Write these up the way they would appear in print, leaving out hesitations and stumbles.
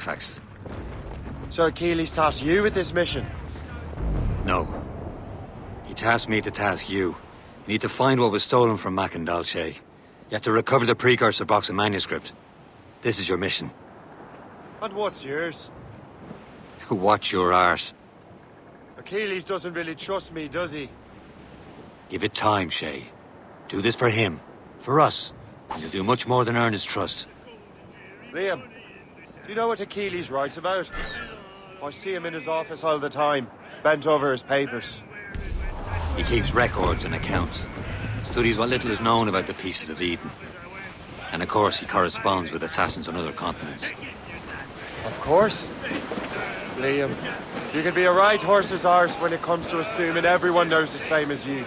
artifacts. So Achilles tasked you with this mission? No. He tasked me to task you. You need to find what was stolen from Mac and Dolce. You have to recover the precursor box of manuscript. This is your mission. And what's yours? Watch your arse. Achilles doesn't really trust me, does he? Give it time, Shay. Do this for him. For us. And you'll do much more than earn his trust. Liam, do you know what Achilles writes about? I see him in his office all the time, bent over his papers. He keeps records and accounts. Studies what little is known about the pieces of Eden. And of course, he corresponds with assassins on other continents. Of course. Liam, you can be a right horse's arse when it comes to assuming everyone knows the same as you.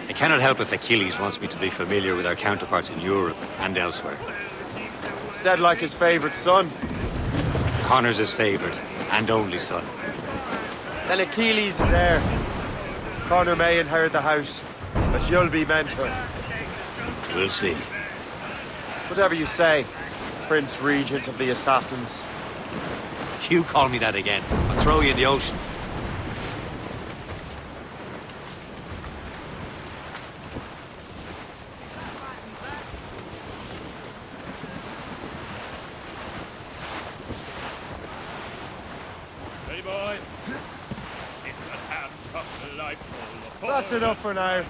I cannot help if Achilles wants me to be familiar with our counterparts in Europe and elsewhere. Said like his favorite son. Connor's his favorite and only son. Then Achilles is heir. Connor may inherit the house, but you'll be mentor. We'll see. Whatever you say, Prince Regent of the Assassins. You call me that again, I'll throw you in the ocean. Hey boys, it's a handcuffed life full of That's enough for now.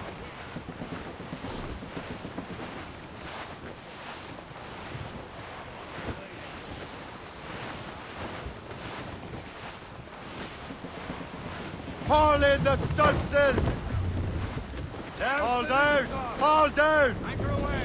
Haul in the stunsails! Haul down! Haul down! Anchor away!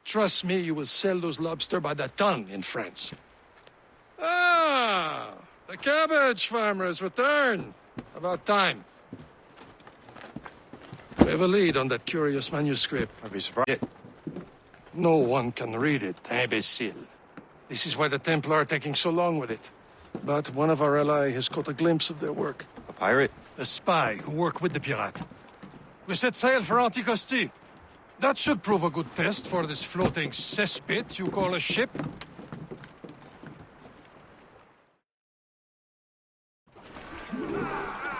Trust me, you will sell those lobster by the ton in France. Ah, the cabbage farmer has returned. About time. We have a lead on that curious manuscript. I'd be surprised. No one can read it, imbecile. This is why the Templar are taking so long with it. But one of our allies has caught a glimpse of their work. A pirate? A spy who worked with the pirate. We set sail for Anticosti. That should prove a good test for this floating cesspit you call a ship.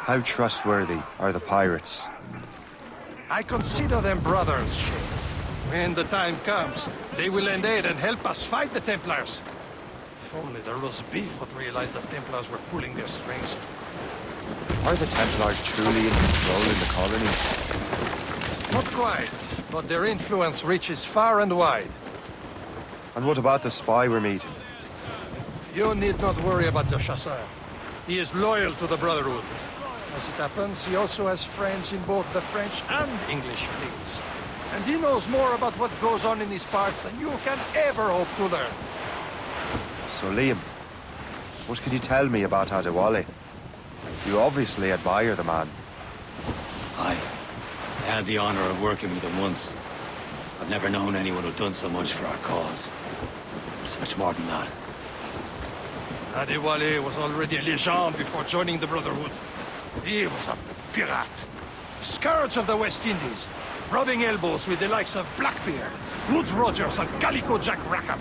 How trustworthy are the pirates? I consider them brothers, Shay. When the time comes, they will lend aid and help us fight the Templars. If only the roast beef would realize the Templars were pulling their strings. Are the Templars truly in control in the colonies? Not quite, but their influence reaches far and wide. And what about the spy we're meeting? You need not worry about Le Chasseur. He is loyal to the Brotherhood. As it happens, he also has friends in both the French and English fleets. And he knows more about what goes on in these parts than you can ever hope to learn. So Liam, what could you tell me about Adewale? You obviously admire the man. I had the honor of working with him once. I've never known anyone who'd done so much for our cause. It's much more than that. Adewale was already a legend before joining the Brotherhood. He was a pirate. Scourge of the West Indies, rubbing elbows with the likes of Blackbeard, Woodes Rogers, and Calico Jack Rackham.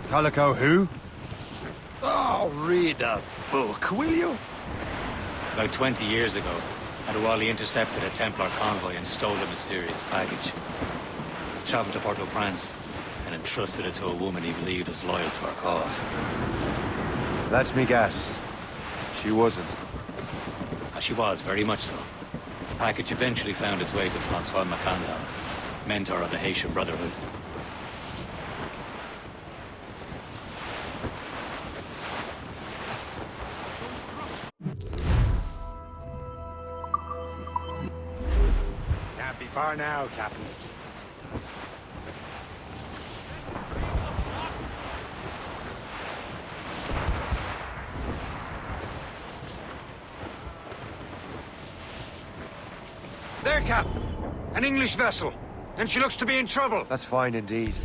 Calico who? Oh, read a book, will you? About 20 years ago, Adewale intercepted a Templar convoy and stole a mysterious package. He traveled to Port-au-Prince and entrusted it to a woman he believed was loyal to our cause. Let me guess. She wasn't. She was, very much so. The package eventually found its way to Francois Macandal, mentor of the Haitian Brotherhood. Can't be far now, Captain. There, Cap. An English vessel. And she looks to be in trouble. That's fine indeed.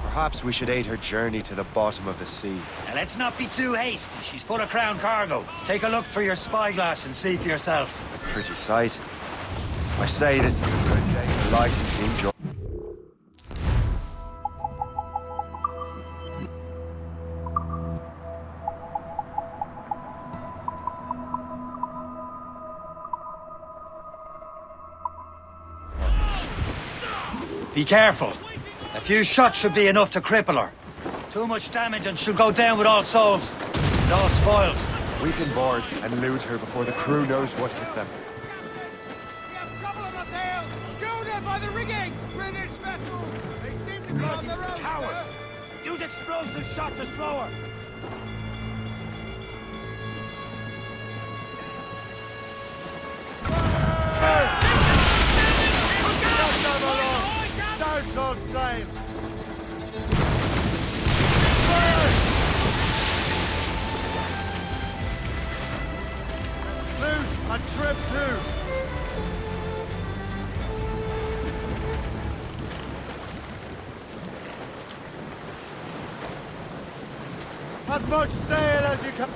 Perhaps we should aid her journey to the bottom of the sea. Now let's not be too hasty. She's full of crown cargo. Take a look through your spyglass and see for yourself. Pretty sight. I say this is a good day to light King George. Be careful. A few shots should be enough to cripple her. Too much damage and she'll go down with all souls. And all spoils. We can board and loot her before the crew knows what hit them. We have trouble on our tail! Schooner by the rigging! British vessels! They seem to be on the road, Cowards! sir. Use explosive shot to slow her. Starts on sail! Loose and trim too! As much sail as you can.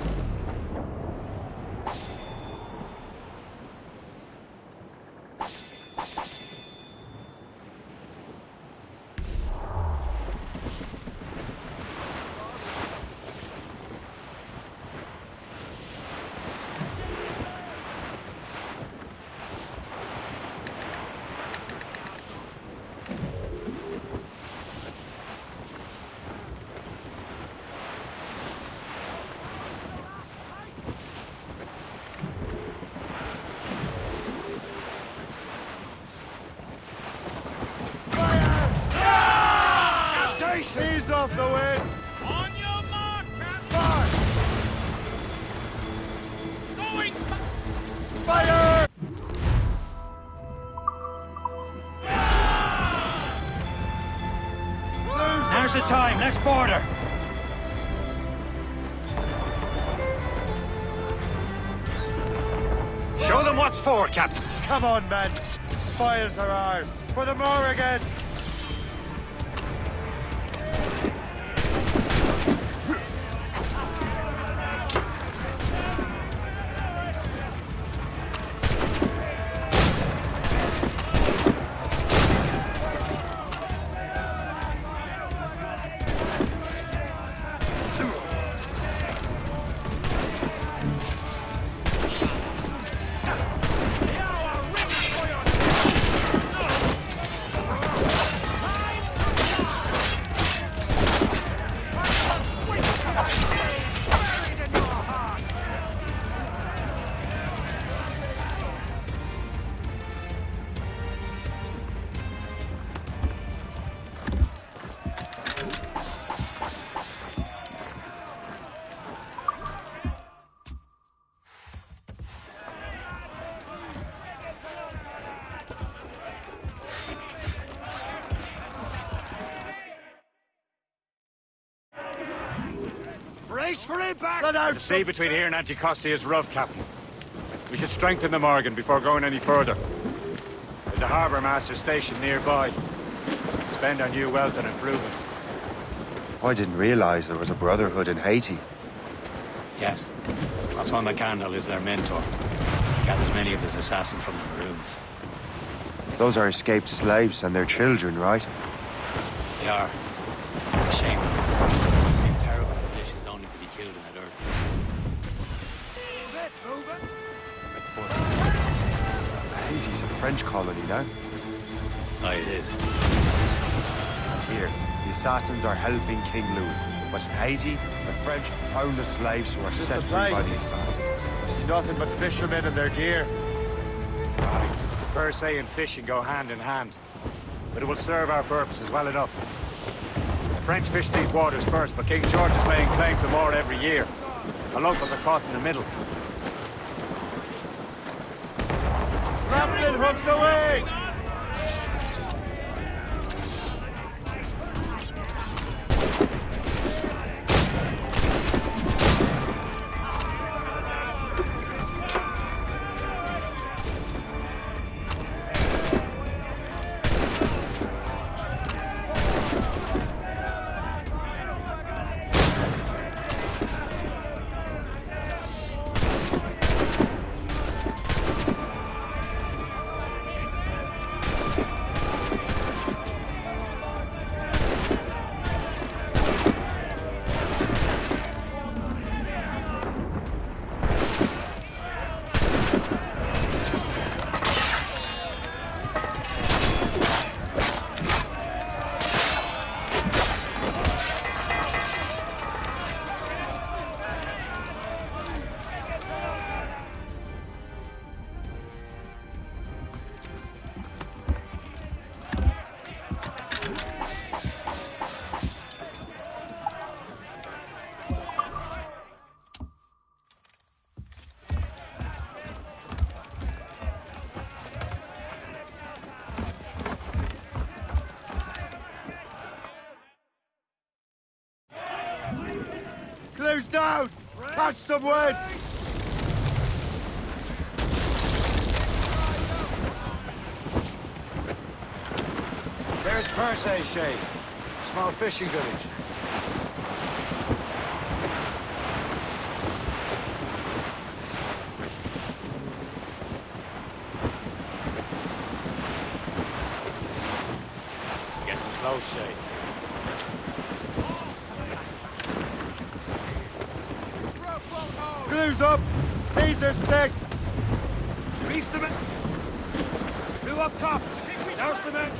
Ease off the wind! On your mark, Captain! March! Going! Fire! Now's the time. Let's board her. Show them what's for, Captain. Come on, men! Spoils are ours! For the Morrigan! Brace for impact! Let out The sea between here and Anticosti is rough, Captain. We should strengthen the Morgan before going any further. There's a harbour master station nearby. Spend our new wealth on improvements. I didn't realize there was a brotherhood in Haiti. Yes. Osman McCandle is their mentor. He gathers many of his assassins from the Maroons. Those are escaped slaves and their children, right? They are. A shame. Escape terrible conditions only to be killed in that earth. Haiti's a French colony now. Aye, it is. And here, the assassins are helping King Louis. But in Haiti, the French own the slaves who are set free by the assassins. I see nothing but fishermen and their gear. Per se and fishing go hand in hand. But it will serve our purposes well enough. The French fish these waters first, but King George is laying claim to more every year. The locals are caught in the middle. Grappling hooks away! Close down! Catch some wind! There's Persay, Shay. Small fishing village. Getting close, Shay. This rope won't hold. Glue's up! These are sticks! Reef the men! Blue up top! Douse the men!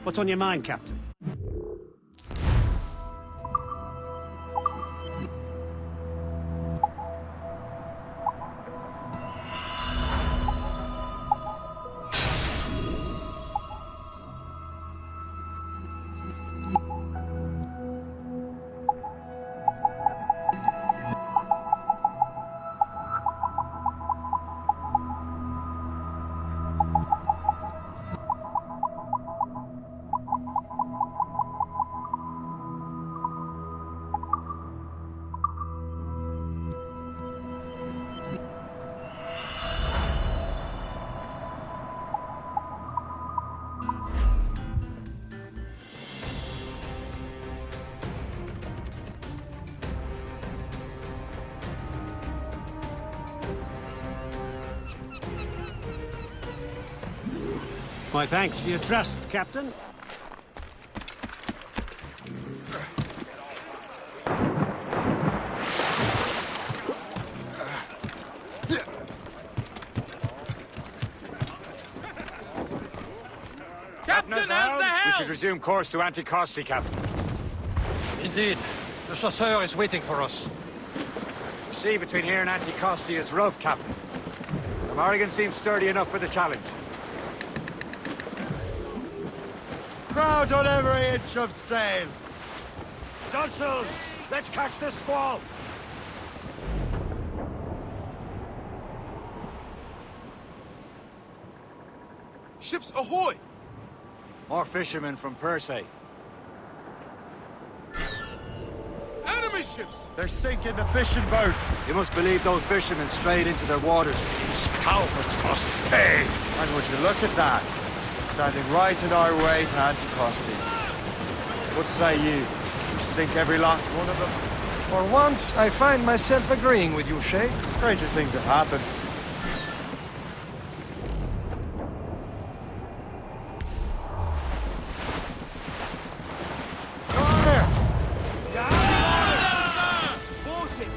What's on your mind, Captain? My thanks for your trust, Captain. Captain, how's the We helm? should resume course to Anticosti, Captain. Indeed. The chasseur is waiting for us. The sea between here and Anticosti is rough, Captain. The Morrigan seems sturdy enough for the challenge. Crowd on every inch of sail! Stunsels! Let's catch this squall! Ships ahoy! More fishermen from Persay. Enemy ships! They're sinking the fishing boats! You must believe those fishermen strayed into their waters. These cowards must pay! And would you look at that? Standing right in our way to Anticosti. What say you? We sink every last one of them? For once, I find myself agreeing with you, Shay. Stranger things have happened.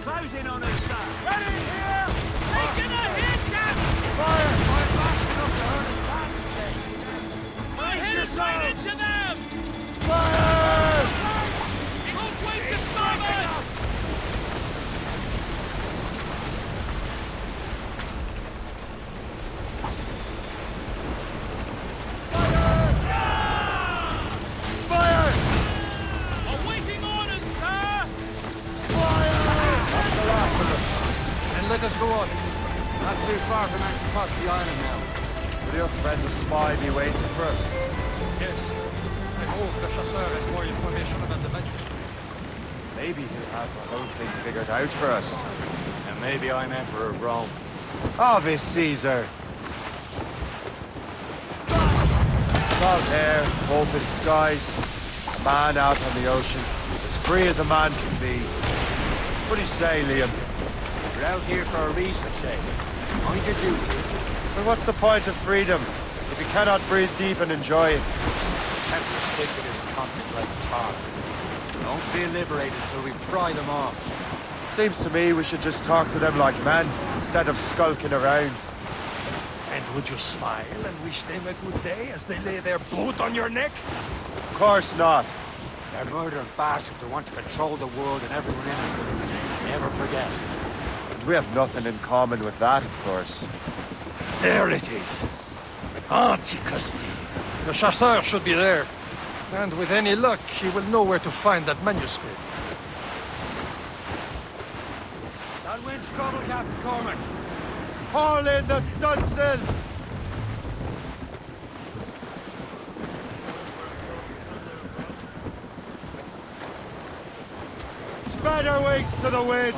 Closing on us, sir! Ready here! Taking a hit, Captain! Fire! one. Not too far from Anticosti Island now. Will your friend the spy be waiting for us? Yes. I hope the Chasseur has more information about the manuscript. Maybe he'll have the whole thing figured out for us. And maybe I'm Emperor of Rome. Ave Caesar! Salt air, open skies, a man out on the ocean. He's as free as a man can be. What do you say, Liam? You're out here for a reason, Shay. Mind your duty. But what's the point of freedom if you cannot breathe deep and enjoy it? Templars stick to this continent like tar. Don't feel liberated until we pry them off. Seems to me we should just talk to them like men instead of skulking around. And would you smile and wish them a good day as they lay their boot on your neck? Of course not. They're murdering bastards who want to control the world and everyone in it. Never forget. And we have nothing in common with that, of course. There it is. Anticosti. The Chasseur should be there. And with any luck, he will know where to find that manuscript. That wind's trouble, Captain Cormac. Haul in the stunsails! Spread our wings to the wind!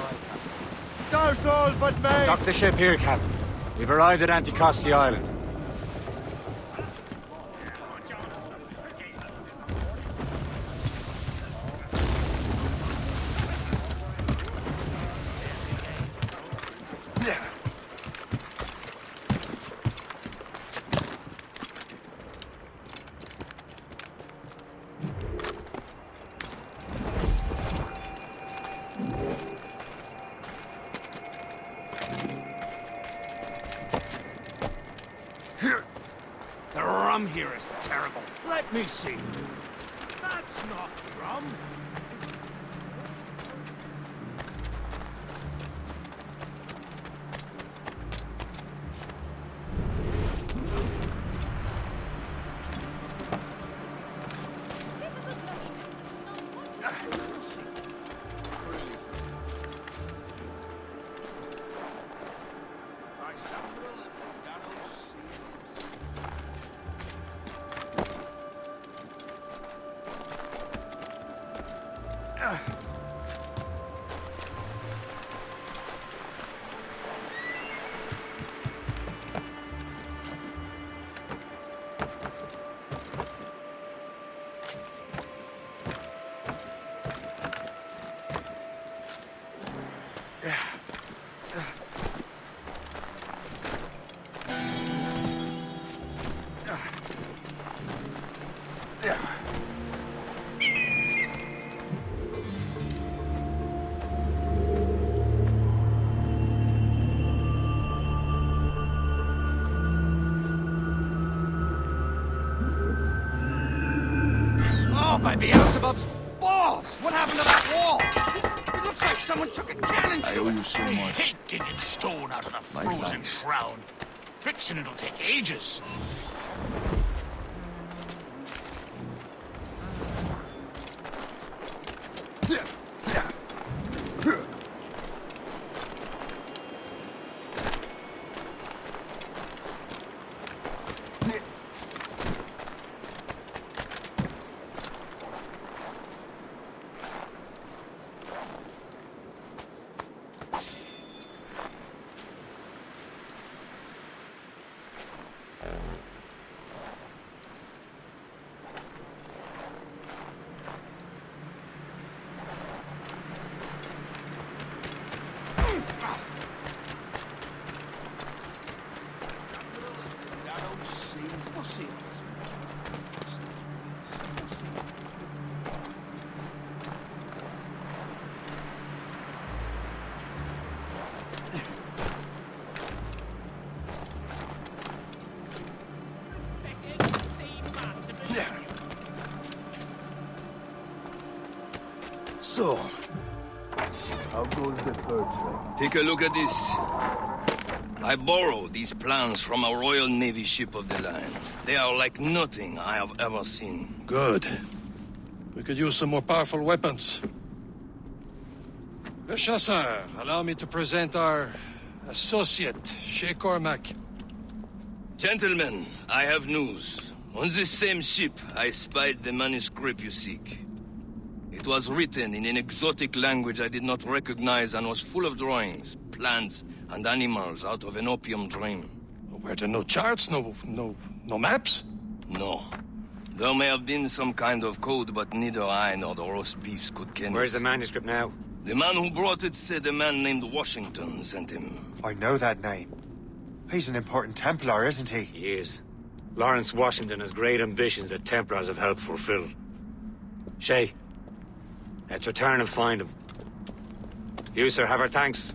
Douse all but me! Dock the ship here, Captain. We've arrived at Anticosti Island. The rum here is terrible. Let me see. That's not rum. Oh, by Beelzebub's balls! What happened to that wall? It looks like someone took a cannon to I owe you so I much. hate digging stone out of the frozen shroud. Fixing it'll take ages. So, how goes the third train? Take a look at this. I borrowed these plans from a Royal Navy ship of the line. They are like nothing I have ever seen. Good. We could use some more powerful weapons. Le Chasseur, allow me to present our Associate, Shay Cormac. Gentlemen, I have news. On this same ship, I spied the manuscript you seek. It was written in an exotic language I did not recognize and was full of drawings, plants, and animals out of an opium dream. Were there no charts, no maps? No. There may have been some kind of code, but neither I nor the roast beefs could ken Where's it. the manuscript now? The man who brought it said a man named Washington sent him. I know that name. He's an important Templar, isn't he? He is. Lawrence Washington has great ambitions that Templars have helped fulfill. Shay, let's return and find him. You, sir, have our thanks.